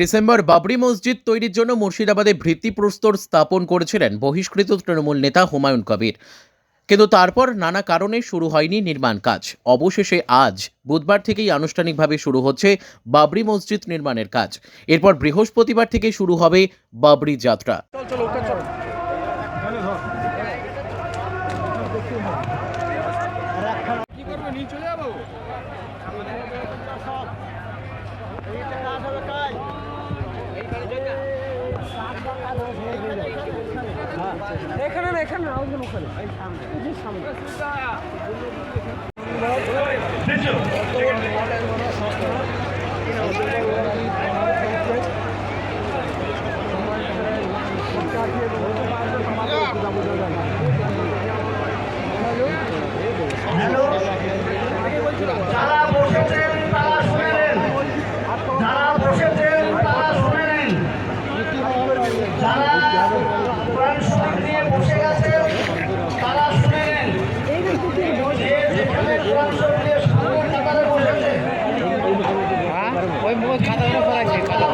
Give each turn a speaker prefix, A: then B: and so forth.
A: December Babri মসজিদ তৈরির জন্য মুর্শিদাবাদে ভিত্তিপ্রস্তর স্থাপন করেছিলেন বহিষ্কৃত তৃণমূল নেতা হুমায়ুন কবির। কিন্তু তারপর নানা কারণে শুরু হয়নি নির্মাণ কাজ। অবশেষে আজ বুধবার থেকেই আনুষ্ঠানিকভাবে শুরু হচ্ছে বাবরি মসজিদ নির্মাণের কাজ। এরপর বৃহস্পতিবার থেকে শুরু হবে বাবরি যাত্রা।
B: এখানে না এখানে ওখানে সামনে
C: যারা বসেছেন তারা শুনে নেন, যারা বসেছেন তারা শুনে নেন, যারা কোরআন শরীফ নিয়ে বসে গেছেন তারা শুনে নেন। যে যেখানে কোরআন শরীফ নিয়ে সামনে কাতারে বসেছে
B: ওই খাতা